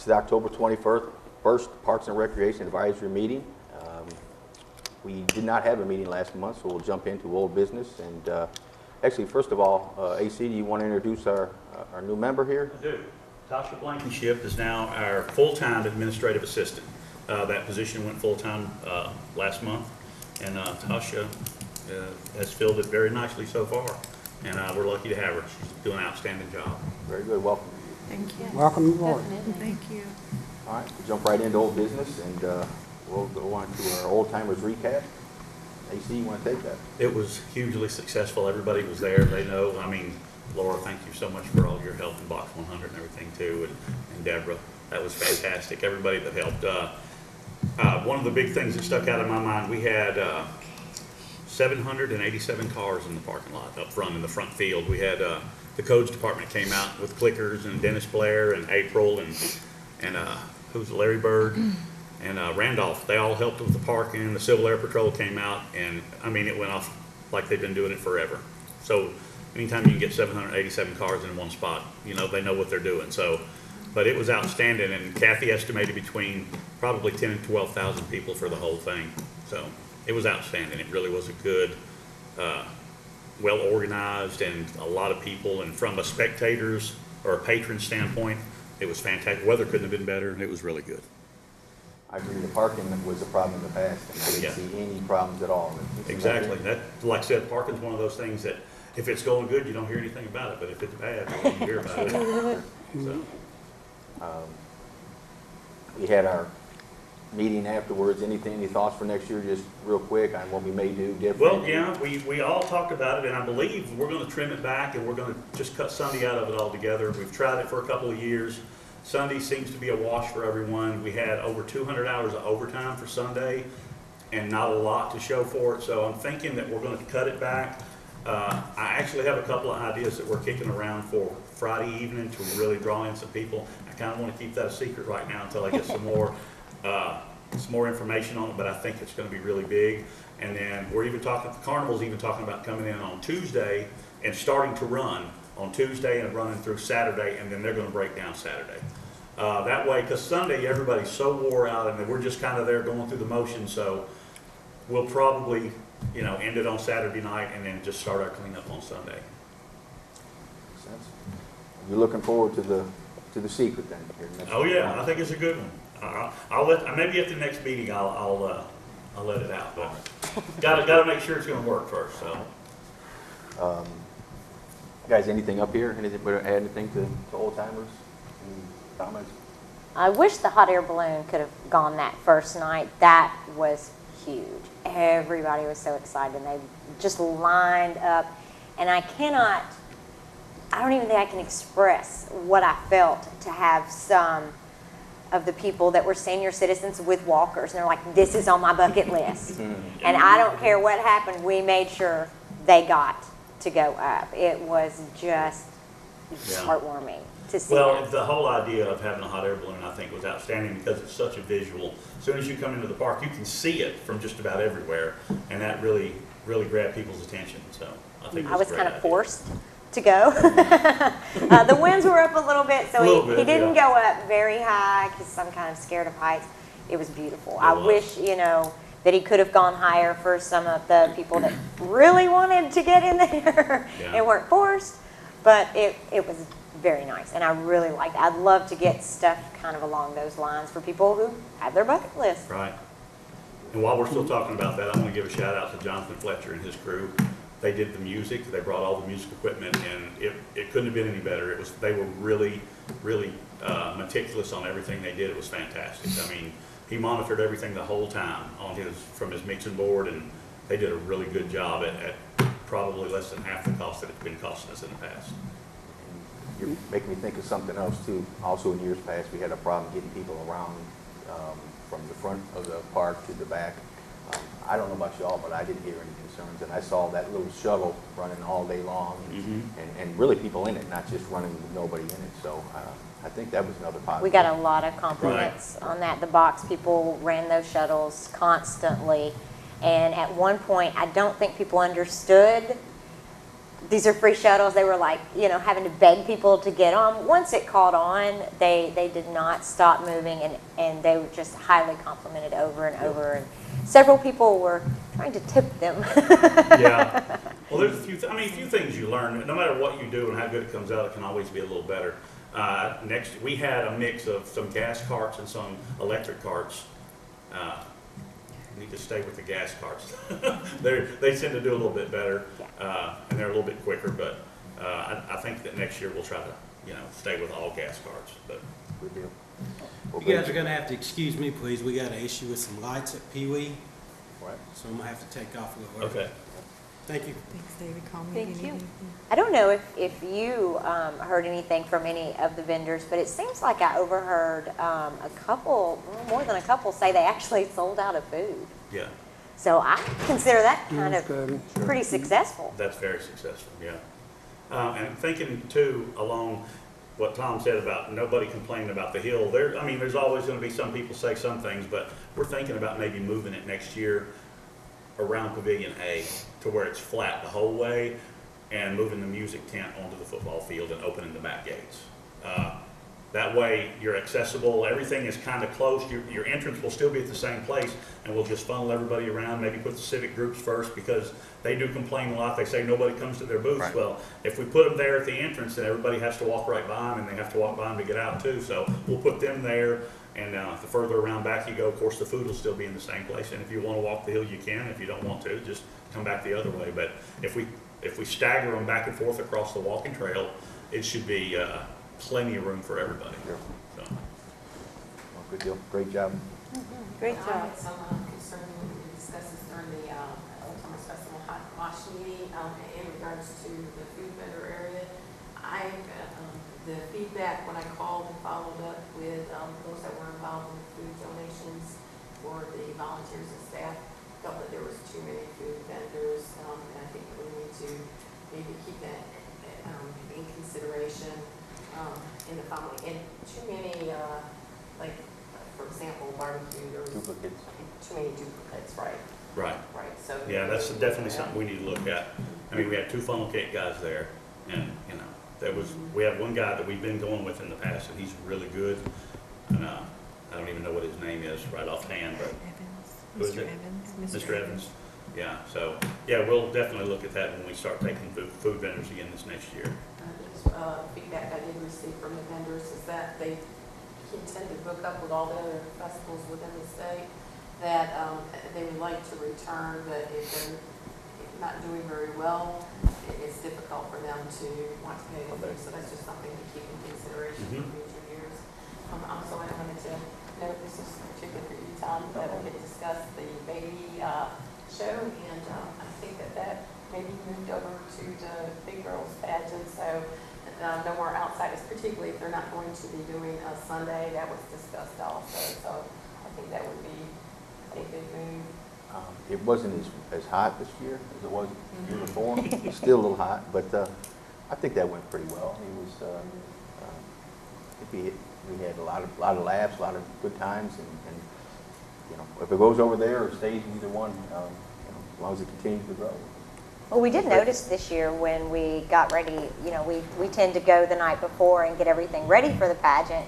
This is October 21st, first Parks and Recreation Advisory meeting. We did not have a meeting last month, so we'll jump into old business. And actually, first of all, AC, do you want to introduce our new member here? I do. Tasha Blankenship is now our full-time administrative assistant. That position went full-time last month, and Tasha has filled it very nicely so far, and we're lucky to have her. She's doing an outstanding job. Very good. Welcome. Thank you. Welcome aboard. Thank you. All right, we'll jump right into old business, and we'll go on to our old timers recap. AC, you want to take that? It was hugely successful. Everybody was there. They know. I mean, Laura, thank you so much for all your help in Box 100 and everything too, and Deborah. That was fantastic. Everybody that helped. One of the big things that stuck out in my mind, we had 787 cars in the parking lot up front in the front field. We had the codes department came out with clickers, and Dennis Blair and April and who's Larry Bird and Randolph. They all helped with the parking. The Civil Air Patrol came out, and I mean, it went off like they've been doing it forever. So anytime you can get 787 cars in one spot, you know, they know what they're doing. So, but it was outstanding, and Kathy estimated between probably 10 and 12,000 people for the whole thing. So it was outstanding. It really was a good, well organized, and a lot of people. And from a spectators or a patron standpoint, it was fantastic. Weather couldn't have been better, and it was really good. I agree. The parking was a problem in the past, and I didn't see any problems at all. Exactly. That, like I said, parking's one of those things that if it's going good, you don't hear anything about it, but if it's bad, you hear about it. So. We had our meeting afterwards. Any thoughts for next year, just real quick, on what we may do different? Well, yeah, we all talked about it, and I believe we're going to trim it back, and we're going to just cut Sunday out of it altogether. We've tried it for a couple of years. Sunday seems to be a wash for everyone. We had over 200 hours of overtime for Sunday, and not a lot to show for it, so I'm thinking that we're going to cut it back. I actually have a couple of ideas that we're kicking around for Friday evening to really draw in some people. I kind of want to keep that a secret right now until I get some more information on it, but I think it's going to be really big. And then we're even talking, the carnival's even talking about coming in on Tuesday and starting to run on Tuesday and running through Saturday, and then they're going to break down Saturday. That way, because Sunday everybody's so wore out, and we're just kind of there going through the motions, so we'll probably, you know, end it on Saturday night and then just start our cleanup on Sunday. Makes sense. You're looking forward to the secret then? Here next Oh yeah, month. I think it's a good one. I'll let, maybe at the next meeting I'll let it out, but gotta make sure it's going to work first. So, guys, anything up here? Anything? Add anything to old timers? Any comments? I wish the hot air balloon could have gone that first night. That was huge. Everybody was so excited. They just lined up, and I don't even think I can express what I felt to have some of the people that were senior citizens with walkers, and they're like, this is on my bucket list. And I don't care what happened, we made sure they got to go up. It was just heartwarming to see well, that. the whole idea of having a hot air balloon, I think, was outstanding because it's such a visual. As soon as you come into the park, you can see it from just about everywhere, and that really grabbed people's attention. So I think it was I was a great kind of idea. forced to go. The winds were up a little bit, so he didn't go up very high because I'm kind of scared of heights. It was beautiful. I wish, you know, that he could have gone higher for some of the people that really wanted to get in there and weren't forced, but it was very nice, and I really liked it. I'd love to get stuff kind of along those lines for people who have their bucket list. Right. And while we're still talking about that, I'm going to give a shout out to Jonathan Fletcher and his crew. They did the music. They brought all the music equipment, and it couldn't have been any better. They were really meticulous on everything they did. It was fantastic. I mean, he monitored everything the whole time from his mixing board, and they did a really good job at probably less than half the cost that it's been costing us in the past. You're making me think of something else too. Also, in years past, we had a problem getting people around from the front of the park to the back. I don't know about y'all, but I didn't hear any concerns, and I saw that little shuttle running all day long, and really people in it, not just running with nobody in it. So I think that was another positive. We got a lot of compliments on that. The box people ran those shuttles constantly, and at one point, I don't think people understood these are free shuttles. They were like, having to beg people to get on. Once it caught on, they did not stop moving, and they were just highly complimented over and over. And several people were trying to tip them. Yeah. Well, there's a few things you learn. No matter what you do and how good it comes out, it can always be a little better. Next, we had a mix of some gas carts and some electric carts. Need to stay with the gas carts. They tend to do a little bit better, and they're a little bit quicker. But I think that next year we'll try to, stay with all gas carts. But Good deal. Well, You guys are gonna have to excuse me, please. We got an issue with some lights at Pee Wee, Right. so I'm gonna have to take off a little early. okay. Thank you. Thanks, David. Call me if Thank you need you. anything. I don't know if you heard anything from any of the vendors, but it seems like I overheard more than a couple, say they actually sold out of food. Yeah, So I consider that kind of pretty successful. that's very successful. Yeah, and thinking too along what Tom said about nobody complaining about the hill. There's always going to be some people say some things, but we're thinking about maybe moving it next year around Pavilion A to where it's flat the whole way, and moving the music tent onto the football field and opening the back gates. That way you're accessible, everything is kind of close, your entrance will still be at the same place, and we'll just funnel everybody around, maybe put the civic groups first, because they do complain a lot, they say nobody comes to their booths. Right. Well, if we put them there at the entrance, then everybody has to walk right by them, and they have to walk by them to get out too, so we'll put them there. And the further around back you go, of course, the food will still be in the same place. And if you want to walk the hill, you can. If you don't want to, just come back the other way. But if we stagger them back and forth across the walking trail, it should be plenty of room for everybody. Sure. So, Well, good deal. Great job. Great I job. had some concern when we discussed this during the Old Timers Festival Hot Wash meeting in regards to the food vendor area. The feedback when I called and followed up with those that were involved in the food donations for the volunteers and staff, felt that there was too many food vendors, and I think we need to maybe keep that in consideration in the following. And too many, for example, barbecue, there was Duplicates. too many duplicates, right? right. Right, so. Yeah, that's definitely something we need to look at. We had 2 funnel cake guys there, and, we have one guy that we've been going with in the past, and he's really good. And I don't even know what his name is right offhand, but Who is Mr. it? Evans. Mr. Evans. Yeah, so, we'll definitely look at that when we start taking food vendors again this next year. Feedback I did receive from the vendors is that they tend to book up with all the other festivals within the state, that they would like to return, but if they're not doing very well, it's difficult for them to want to pay the fee, so that's just something to keep in consideration for future years. Also, I wanted to note, this is particularly for you, Tom, that we had discussed the baby show, and I think that may be moved over to the big girls pageant, so no more outsiders, particularly if they're not going to be doing a Sunday. That was discussed also, so I think that would be a good move. It wasn't as hot this year as it was the year before. It's still a little hot, but I think that went pretty well. It was, we had a lot of laughs, a lot of good times, and if it goes over there or stays in either one, as long as it continues to grow. Well, we did notice this year when we got ready, we tend to go the night before and get everything ready for the pageant.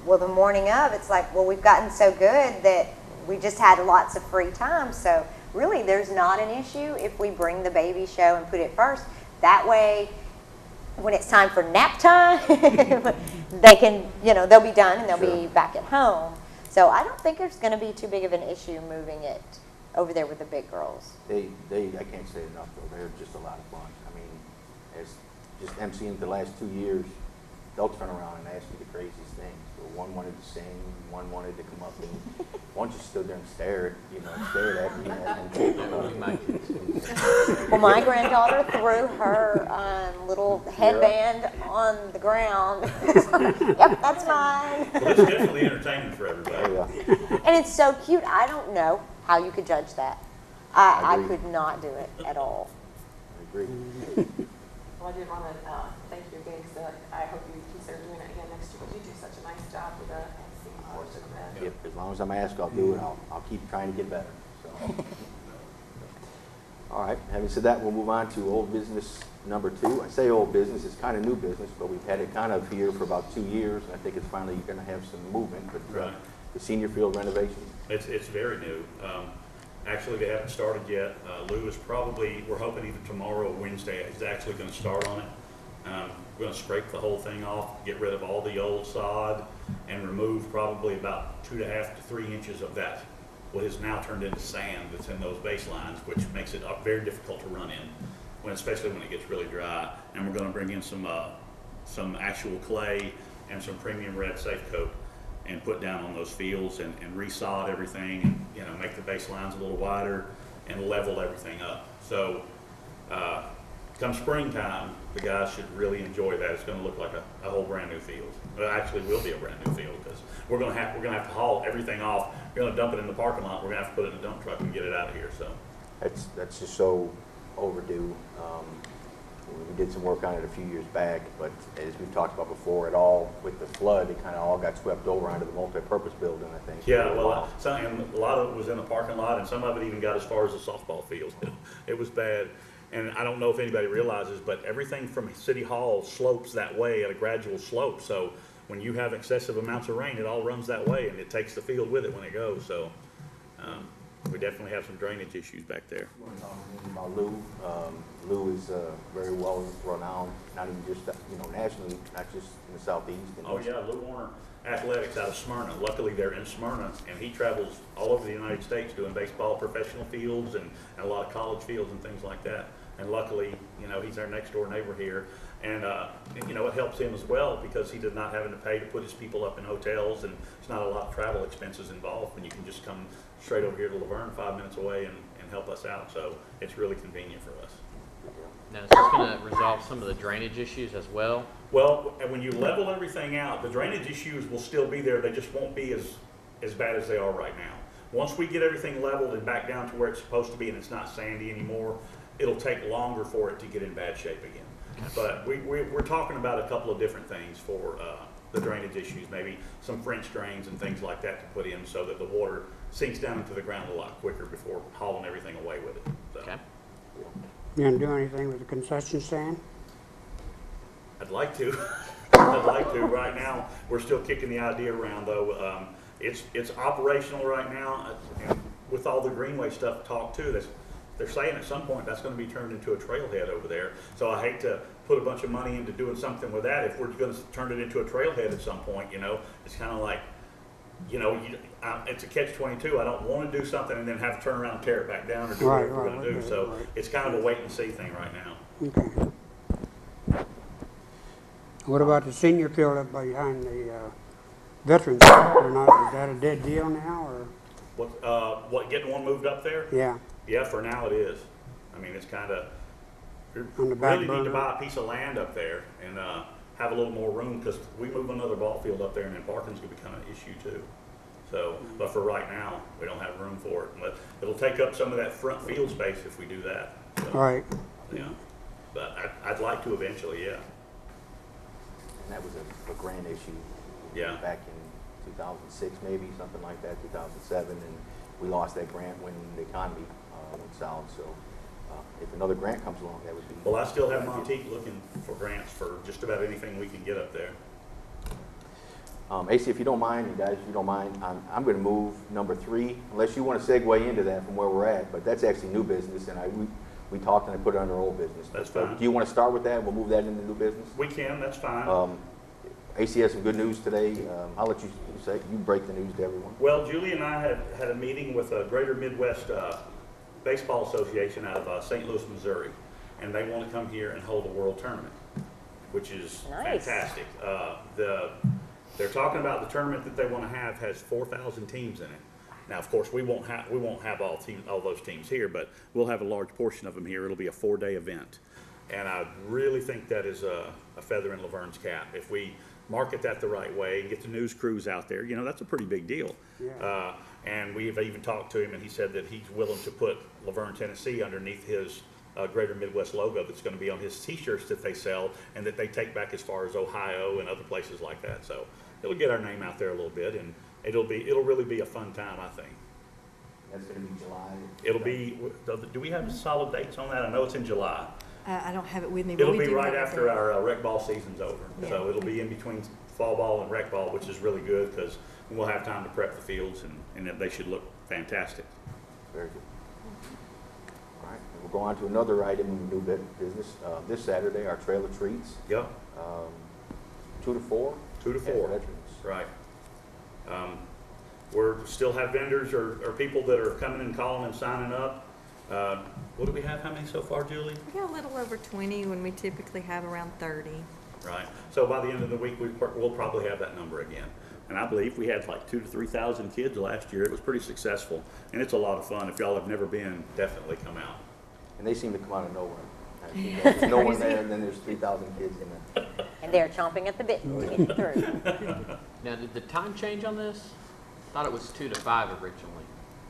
Well, the morning of, it's like, well, we've gotten so good that we just had lots of free time. So really, there's not an issue if we bring the baby show and put it first. That way, when it's time for nap time, they can, they'll be done and they'll be back at home. So I don't think there's going to be too big of an issue moving it over there with the big girls. I can't say enough though. They're just a lot of fun. As just emceeing the last 2 years, they'll turn around and ask you the craziest things. So one wanted to sing, one wanted to come up, and one just stood there and stared at me. Well, my granddaughter threw her little headband on the ground. Yep, that's mine. Well, it's definitely entertaining for everybody. And it's so cute. I don't know how you could judge that. I agree. could not do it at all. I agree. Well, I did want to thank you again, because I hope you consider doing it again next year, because you do such a nice job with the MC portion of that. As long as I'm asked, I'll do it. I'll keep trying to get better. So. All right. Having said that, we'll move on to old business number 2. I say old business, it's kind of new business, but we've had it kind of here for about 2 years, and I think it's finally going to have some movement, but Right. the senior field renovation. It's very new. Actually, they haven't started yet. Lou is probably, we're hoping either tomorrow or Wednesday, he's actually going to start on it. We're going to scrape the whole thing off, get rid of all the old sod, and remove probably about 2.5 to 3 inches of that, what has now turned into sand that's in those baselines, which makes it very difficult to run in, especially when it gets really dry. And we're going to bring in some actual clay and some premium red safe coat and put down on those fields and resod everything, and make the baselines a little wider and level everything up. So come springtime, the guys should really enjoy that. It's going to look like a whole brand new field. Well, actually, will be a brand new field because we're going to have to haul everything off. We're going to dump it in the parking lot. We're going to have to put it in a dump truck and get it out of here. So That's just so overdue. We did some work on it a few years back, but as we've talked about before, with the flood, it kind of all got swept over onto the multi-purpose building, I think. yeah, well, and a lot of it was in the parking lot, and some of it even got as far as the softball field. It was bad. And I don't know if anybody realizes, but everything from City Hall slopes that way at a gradual slope. So when you have excessive amounts of rain, it all runs that way, and it takes the field with it when it goes. So we definitely have some drainage issues back there. About Lou. Lou is very well renowned, not even just nationally, not just in the southeast. Oh yeah, Lou Warner Athletics out of Smyrna. Luckily, they're in Smyrna, and he travels all over the United States doing baseball professional fields and a lot of college fields and things like that. And luckily, he's our next door neighbor here, and it helps him as well because he does not having to pay to put his people up in hotels, and it's not a lot of travel expenses involved when you can just come straight over here to Laverne, 5 minutes away, and help us out. So it's really convenient for us. Now, is this going to resolve some of the drainage issues as well? Well, and when you level everything out, the drainage issues will still be there. They just won't be as bad as they are right now. Once we get everything leveled and back down to where it's supposed to be and it's not sandy anymore, it'll take longer for it to get in bad shape again. But we're talking about a couple of different things for the drainage issues, maybe some French drains and things like that to put in so that the water sinks down into the ground a lot quicker before hauling everything away with it. So. Okay. You gonna do anything with the concession stand? I'd like to. I'd like to. Right now, we're still kicking the idea around, though. It's operational right now, and with all the Greenway stuff talked too. They're saying at some point that's going to be turned into a trailhead over there. So I hate to put a bunch of money into doing something with that. If we're going to turn it into a trailhead at some point, it's kind of like, it's a catch-22. I don't want to do something and then have to turn around and tear it back down or do whatever we're going to do. So it's kind of a wait-and-see thing right now. Okay. What about the senior field up behind the veterans? Or not? Is that a dead deal now, or? What, getting one moved up there? Yeah. Yeah, for now it is. I mean, it's kind of, On the back really need to burner? buy a piece of land up there and have a little more room, because we move another ball field up there and then parking's gonna become an issue too. So, but for right now, we don't have room for it. But it'll take up some of that front field space if we do that. So, Right. yeah, but I'd like to eventually, yeah. And that was a grand issue. Yeah. Back in 2006, maybe, something like that, 2007, and we lost that grant when the economy went south. So if another grant comes along, that would be. Well, I still have Monteith looking for grants for just about anything we can get up there. AC, if you don't mind, you guys, if you don't mind, I'm going to move number 3, unless you want to segue into that from where we're at, but that's actually new business, and we talked and I put it under old business. That's So fine. do you want to start with that? We'll move that into new business. We can, that's fine. AC has some good news today. I'll let you break the news to everyone. Well, Julie and I had a meeting with a Greater Midwest Baseball Association out of St. Louis, Missouri, and they want to come here and hold a world tournament, which is Nice. fantastic. They're talking about the tournament that they want to have has 4,000 teams in it. Now, of course, we won't have all those teams here, but we'll have a large portion of them here. It'll be a 4-day event, and I really think that is a feather in Laverne's cap. If we market that the right way and get the news crews out there, that's a pretty big deal. Yeah. And we've even talked to him, and he said that he's willing to put Laverne, Tennessee underneath his Greater Midwest logo that's going to be on his T-shirts that they sell and that they take back as far as Ohio and other places like that. So it'll get our name out there a little bit, and it'll really be a fun time, I think. That's going to be July. It'll be, do we have solid dates on that? I know it's in July. I don't have it with me, but It'll we be do right have it after there. our rec ball season's over. So Yeah. it'll be in between fall ball and rec ball, which is really good because we'll have time to prep the fields and they should look fantastic. Very good. All right, and we'll go on to another item in new business. This Saturday, our trailer treats, Yep, 2 to 4. 2 to at 4. Veterans. Right. We're still have vendors or people that are coming and calling and signing up. What do we have? How many so far, Julie? We got a little over 20 when we typically have around 30. Right. So by the end of the week, we'll probably have that number again. And I believe we had like 2,000 to 3,000 kids last year. It was pretty successful, and it's a lot of fun. If y'all have never been, definitely come out. And they seem to come out of nowhere. There's no one there, and then there's 3,000 kids in there. And they're chomping at the bit to get through. Now, did the time change on this? I thought it was 2 to 5 originally.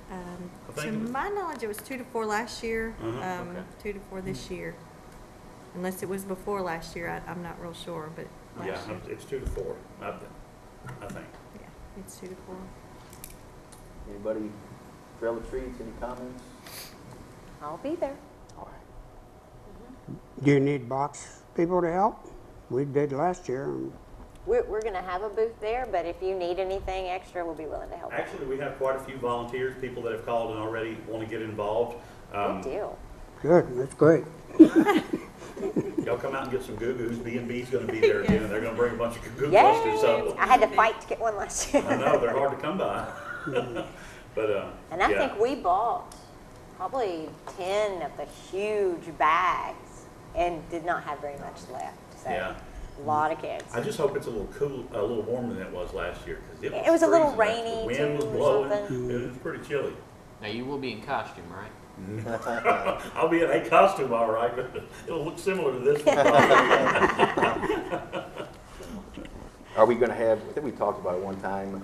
To think it was- my knowledge, it was 2 to 4 last year, Okay. 2 to 4 this year. Unless it was before last year, I'm not real sure, but Yeah, last year, it's 2 to 4, I think. yeah, it's 2 to 4. Anybody, trailer treats, any comments? I'll be there. All right. Do you need box people to help? We did last year. We're going to have a booth there, but if you need anything extra, we'll be willing to help. out. Actually, we have quite a few volunteers, people that have called and already want to get involved. Good deal. Good, that's great. Y'all come out and get some goo-goos. B&B's going to be there again, and they're going to bring a bunch of goo-goo Yay! clusters. So I had to fight to get one last year. I know, they're hard to come by. But, And I yeah. think we bought probably 10 of the huge bags and did not have very much left. So Yeah. a lot of kids. I just hope it's a little cool, a little warmer than it was last year, because It was a little freezing. rainy, The wind was too, or blowing. something. It was pretty chilly. Now, you will be in costume, right? I'll be in a costume, all right, but it'll look similar to this one. Are we going to have, I think we talked about it one time,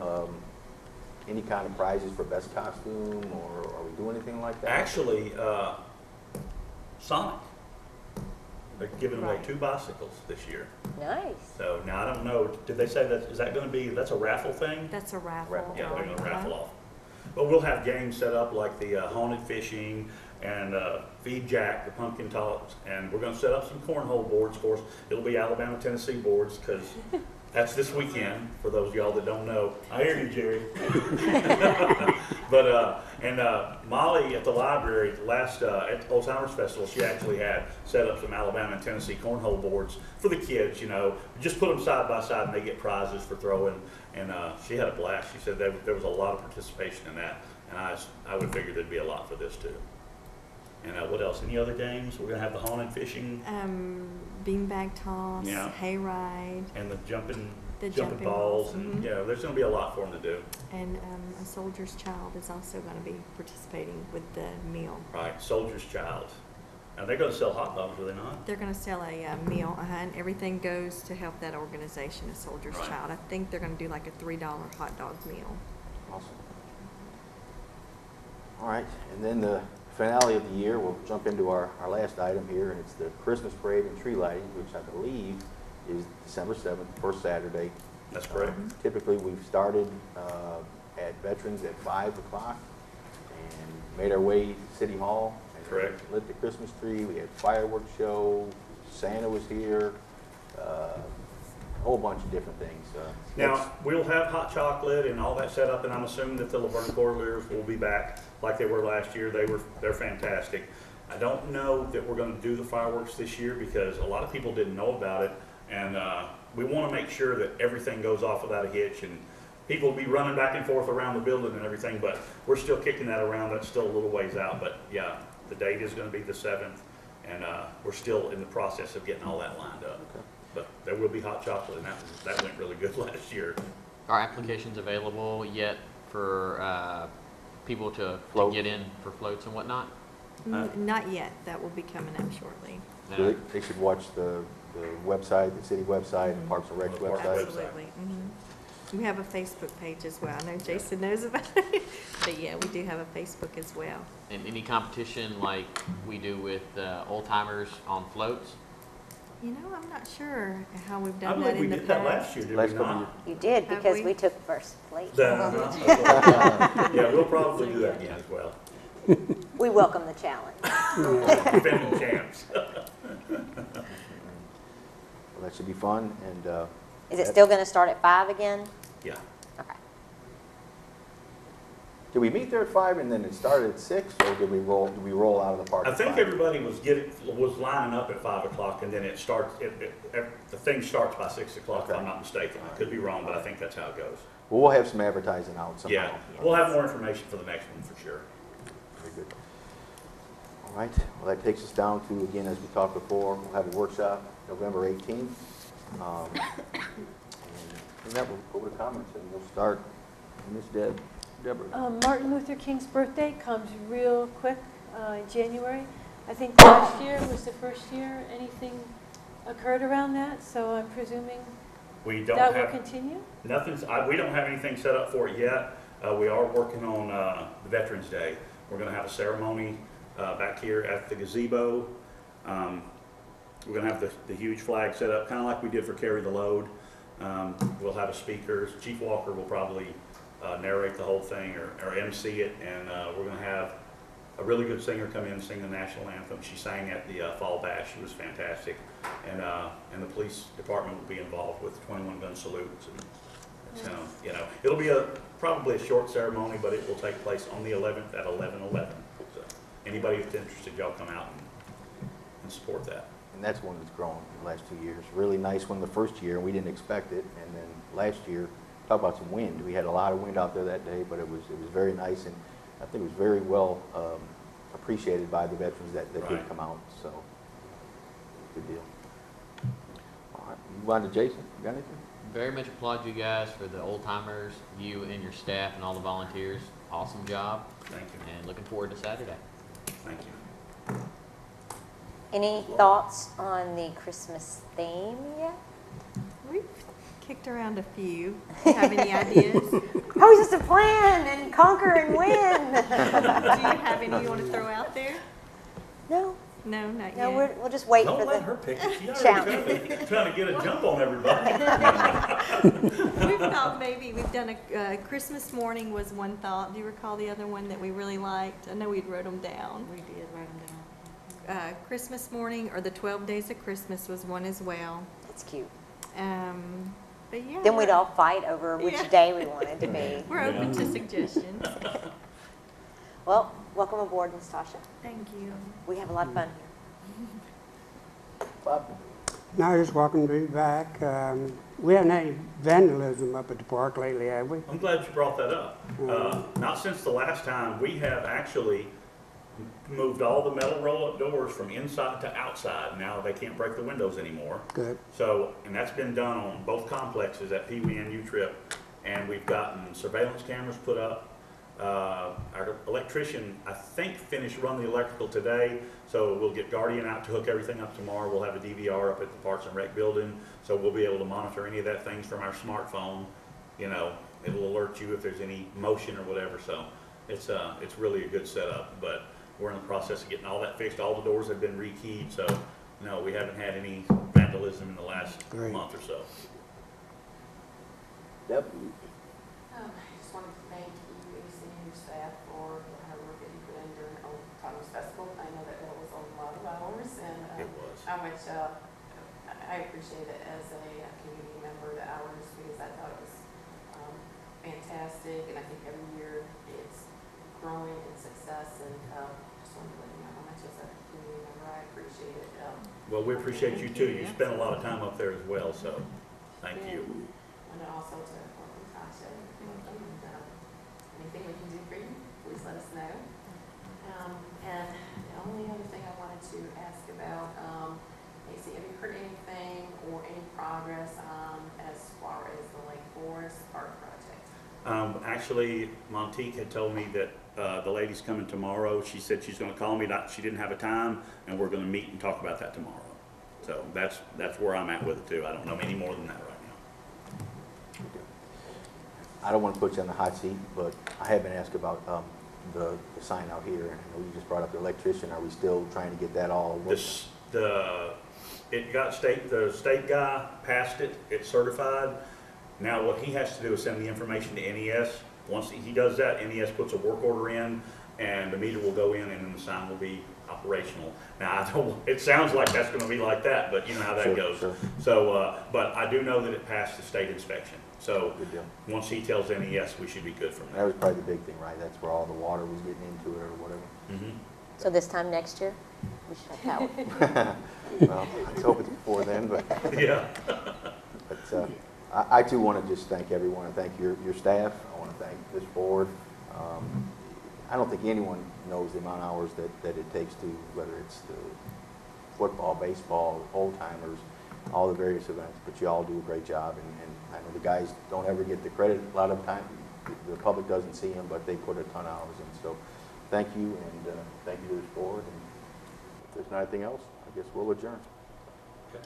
any kind of prizes for best costume, or are we doing anything like that? Actually, Sonic, they're giving away Right. 2 bicycles this year. Nice. So now I don't know, did they say that, is that going to be, that's a raffle thing? That's a raffle. Raffle. Yeah, they're going to Uh-huh. raffle off. But we'll have games set up like the haunted fishing and feed Jack, the pumpkin toss, and we're going to set up some cornhole boards. Of course, it'll be Alabama, Tennessee boards because that's this weekend. For those of y'all that don't know, I hear you, Jerry. But Molly at the library last at the Old Timers Festival, she actually had set up some Alabama and Tennessee cornhole boards for the kids. You know, just put them side by side and they get prizes for throwing. And she had a blast. She said there was a lot of participation in that, and I would figure there'd be a lot for this too. And what else? Any other games? We're gonna have the haunted fishing Beanbag toss, Yeah. hayride, and the jumping The jumping jumping balls, balls, and mhm. yeah, there's gonna be a lot for them to do. and a soldier's child is also going to be participating with the meal. Right, Soldier's Child. And they're gonna sell hot dogs, are they not? They're going to sell a meal, and everything goes to help that organization, a soldier's Right. child. I think they're going to do like a $3 hot dog meal. Awesome. All right, and then the finale of the year, we'll jump into our last item here, and it's the Christmas parade and tree lighting, which I believe is December 7th, first Saturday. That's correct. Typically, we've started at Veterans at 5 o'clock and made our way to City Hall. And Correct. lit the Christmas tree, we had fireworks show, Santa was here, a whole bunch of different things. Now, we'll have hot chocolate and all that set up, and I'm assuming that the Laverne Cordeliers will be back like they were last year. They're fantastic. I don't know that we're gonna do the fireworks this year because a lot of people didn't know about it, and we wanna make sure that everything goes off without a hitch, and people will be running back and forth around the building and everything, but we're still kicking that around. That's still a little ways out, but yeah, the date is gonna be the 7th, and we're still in the process of getting all that lined up. Okay. But there will be hot chocolate, and that went really good last year. Are applications available yet for people to Float. get in for floats and whatnot? Not yet. That will be coming up shortly. Uh, So they should watch the website, the city website, and Parks and Rec's Parks and website. Rec. Absolutely. We have a Facebook page as well. I know Jason knows about it, but yeah, we do have a Facebook as well. And any competition like we do with old timers on floats? You know, I'm not sure how we've I done that believe we in the did that past. last year, did Last we couple not? You did Have because we? we took first place. Yeah, we'll probably do that again as well. We welcome the challenge. Defending champs. that should be fun, and Is it still gonna start at 5 again? Yeah. Okay. did we meet there at 5 and then it started at 6, or did we roll out of the park I at think 5? everybody was lining up at 5 o'clock, and then it starts, the thing starts by 6 o'clock, if I'm not mistaken. I could be wrong, but I think that's how it goes. Well, we'll have some advertising out somehow. Yeah, we'll have more information for the next one, for sure. Very good. All right, well, that takes us down to, again, as we talked before, we'll have a workshop November 18th. And that will go to comments, and we'll start, Ms. Deborah. Martin Luther King's birthday comes real quick in January. I think last year was the first year anything occurred around that, so I'm presuming We don't that will have, continue? we don't have anything set up for it yet. We are working on the Veterans Day. We're gonna have a ceremony back here at the gazebo. We're gonna have the huge flag set up, kinda like we did for Carry the Load. We'll have a speaker. Chief Walker will probably narrate the whole thing or MC it, and we're gonna have a really good singer come in and sing the national anthem. She sang at the Fall Bash. She was fantastic. And the police department will be involved with 21 gun salutes. And so, you know, it'll be probably a short ceremony, but it will take place on the 11th at 11:11. So anybody that's interested, y'all come out and support that. And that's one that's grown in the last 2 years. Really nice one the first year, and we didn't expect it. And then last year, talk about some wind. We had a lot of wind out there that day, but it was very nice, and I think it was very well appreciated by the veterans that did Right. come out. So, good deal. All right, move on to Jason. You got anything? Very much applaud you guys for the old timers, you and your staff and all the volunteers. Awesome job, Thank you. and looking forward to Saturday. Thank you. Any thoughts on the Christmas theme yet? We've kicked around a few. Have any ideas? Do Oh, it's just a plan and conquer and win. you have any you want to throw out there? No, No, not no, yet. we'll just wait Don't for let the. her pick it. She's challenge. already trying to get a jump on everybody. We thought maybe we've done a Christmas morning was one thought. Do you recall the other one that we really liked? I know we'd wrote them down. We did write them down. Christmas morning or the 12 days of Christmas was one as well. That's cute. But yeah. Then we'd all fight over which Yeah. day we wanted to be. We're open to suggestions. Well, welcome aboard, Ms. Tasha. Thank you. We have a lot of fun here. Bob? Now, just welcome to be back. We haven't had any vandalism up at the park lately, have we? I'm glad you brought that up. Not since the last time. We have actually moved all the metal roll-up doors from inside to outside. Now they can't break the windows anymore. Good. So, and that's been done on both complexes at Pee Wee and U-Trip. And we've gotten surveillance cameras put up. Our electrician, I think, finished running the electrical today. So we'll get Guardian out to hook everything up tomorrow. We'll have a DVR up at the Parks and Rec building. So we'll be able to monitor any of that things from our smartphone. You know, it'll alert you if there's any motion or whatever. So it's really a good setup. But we're in the process of getting all that fixed. All the doors have been rekeyed. So no, we haven't had any vandalism in the last Great. month or so. Deb? I just wanted to thank you, AC, and your staff for the hard work that you put in during the Old Timers Festival. I know that was a lot of hours, and It was. how much I appreciate it as a community member, the hours, because I thought it was fantastic, and I think every year it's growing in success, and just wanted to let you know how much as a community member I appreciate it. Well, we appreciate you too. You spent a lot of time up there as well, so thank you. And also to Tasha and anything we can do for you, please let us know. And the only other thing I wanted to ask about, Casey, have you heard anything or any progress as far as the Lake Forest Park project? Actually, Montique had told me that the lady's coming tomorrow. She said she's going to call me. She didn't have a time, and we're going to meet and talk about that tomorrow. So that's where I'm at with it too. I don't know any more than that right now. I don't want to put you on the hot seat, but I have been asked about the sign out here. And I know you just brought up the electrician. Are we still trying to get that all worked? It got the state guy passed it. It's certified. Now what he has to do is send the information to NES. Once he does that, NES puts a work order in. and the meter will go in and then the sign will be operational. Now, I don't, it sounds like that's gonna be like that, but you know how that Sure, goes. sure. So, but I do know that it passed the state inspection. So, Good deal. once he tells NES, we should be good from That there. was probably the big thing, right? That's where all the water was getting into it or whatever. Mhm. So this time next year, we should have that one. Well, let's hope it's before then, but, Yeah. but I too want to just thank everyone and thank your staff. I want to thank this board. I don't think anyone knows the amount of hours that it takes to, whether it's the football, baseball, old timers, all the various events, but you all do a great job, and I know the guys don't ever get the credit. A lot of time, the public doesn't see them, but they put a ton of hours in. So thank you, and thank you to this board, and if there's nothing else, I guess we'll adjourn. Okay.